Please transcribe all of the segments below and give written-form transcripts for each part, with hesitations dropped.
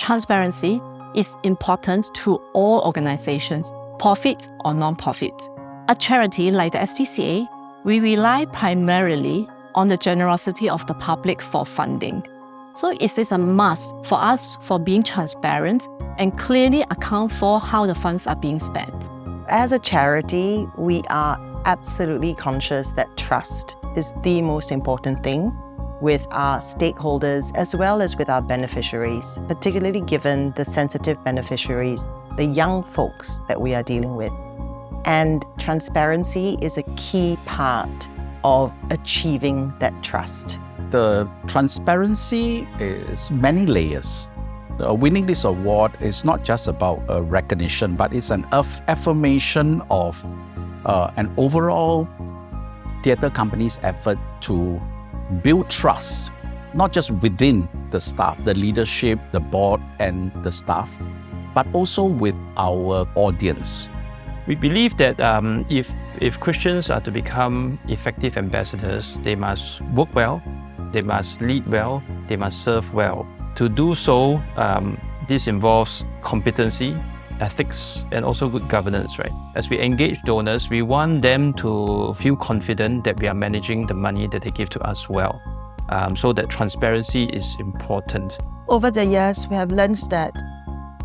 transparency is important to all organizations, profit or non-profit. A charity like the SPCA, we rely primarily on the generosity of the public for funding. So it is a must for us for being transparent and clearly account for how the funds are being spent. As a charity, we are absolutely conscious that trust is the most important thing with our stakeholders as well as with our beneficiaries, particularly given the sensitive beneficiaries, the young folks that we are dealing with. And transparency is a key part of achieving that trust. The transparency is many layers. Winning this award is not just about a recognition, but it's an affirmation of an overall theatre company's effort to build trust, not just within the staff, the leadership, the board, and the staff, but also with our audience. We believe that if Christians are to become effective ambassadors, they must work well, they must lead well, they must serve well. To do so, this involves competency, ethics, and also good governance, right? As we engage donors, we want them to feel confident that we are managing the money that they give to us well. So that transparency is important. Over the years, we have learned that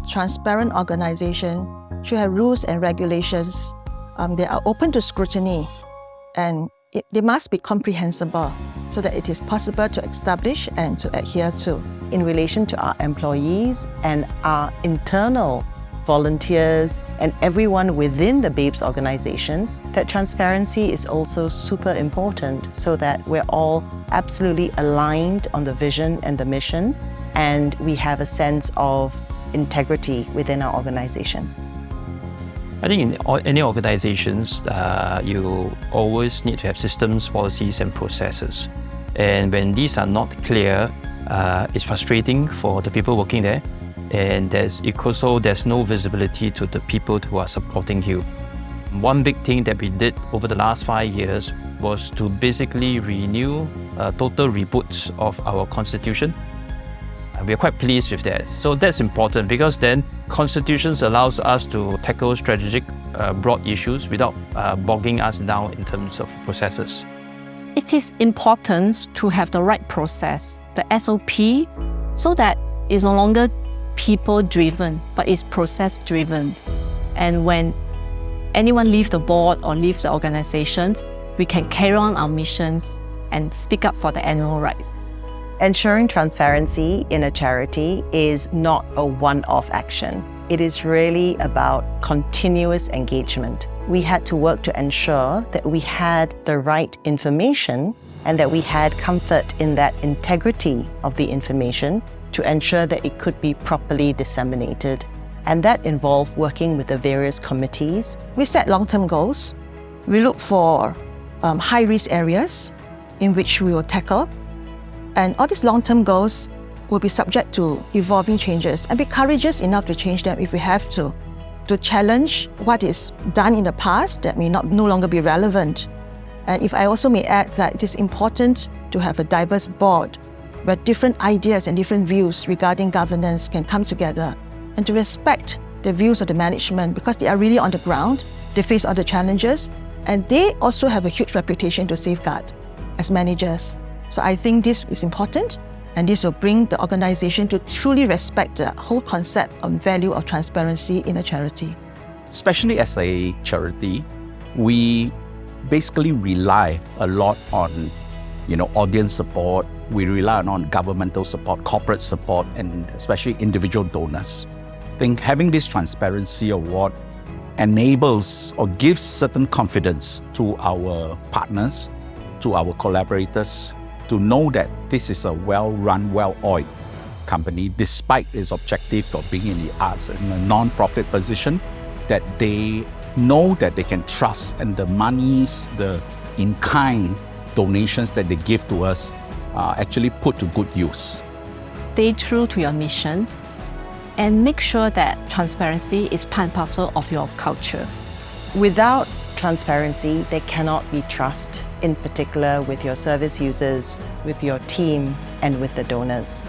transparent organizations should have rules and regulations. They are open to scrutiny, and they must be comprehensible so that it is possible to establish and to adhere to. In relation to our employees and our internal volunteers and everyone within the BABES organization, that transparency is also super important so that we're all absolutely aligned on the vision and the mission, and we have a sense of integrity within our organization. I think in any organizations, you always need to have systems, policies, and processes. And when these are not clear, it's frustrating for the people working there. And there's no visibility to the people who are supporting you. One big thing that we did over the last 5 years was to basically renew total reboots of our constitution. We are quite pleased with that. So that's important because then constitutions allows us to tackle strategic broad issues without bogging us down in terms of processes. It is important to have the right process, the SOP, so that it's no longer people-driven, but it's process-driven. And when anyone leaves the board or leaves the organizations, we can carry on our missions and speak up for the animal rights. Ensuring transparency in a charity is not a one-off action. It is really about continuous engagement. We had to work to ensure that we had the right information and that we had comfort in that integrity of the information to ensure that it could be properly disseminated. And that involved working with the various committees. We set long-term goals. We look for high-risk areas in which we will tackle. And all these long-term goals will be subject to evolving changes and be courageous enough to change them if we have to challenge what is done in the past that may no longer be relevant. And if I also may add that it is important to have a diverse board where different ideas and different views regarding governance can come together, and to respect the views of the management because they are really on the ground, they face other challenges, and they also have a huge reputation to safeguard as managers. So I think this is important, and this will bring the organization to truly respect the whole concept and value of transparency in a charity. Especially as a charity, we basically rely a lot on audience support. We rely on governmental support, corporate support, and especially individual donors. I think having this transparency award enables or gives certain confidence to our partners, to our collaborators, to know that this is a well-run, well-oiled company, despite its objective of being in the arts in a non-profit position, that they know that they can trust, and the monies, the in-kind donations that they give to us are actually put to good use. Stay true to your mission and make sure that transparency is part and parcel of your culture. Without transparency, there cannot be trust, in particular with your service users, with your team, and with the donors.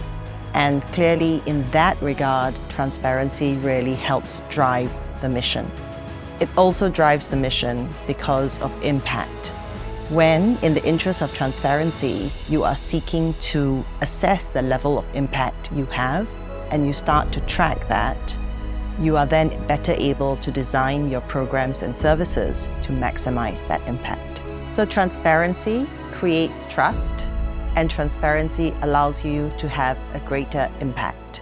And clearly, in that regard, transparency really helps drive the mission. It also drives the mission because of impact. When, in the interest of transparency, you are seeking to assess the level of impact you have, and you start to track that, you are then better able to design your programs and services to maximize that impact. So transparency creates trust, and transparency allows you to have a greater impact.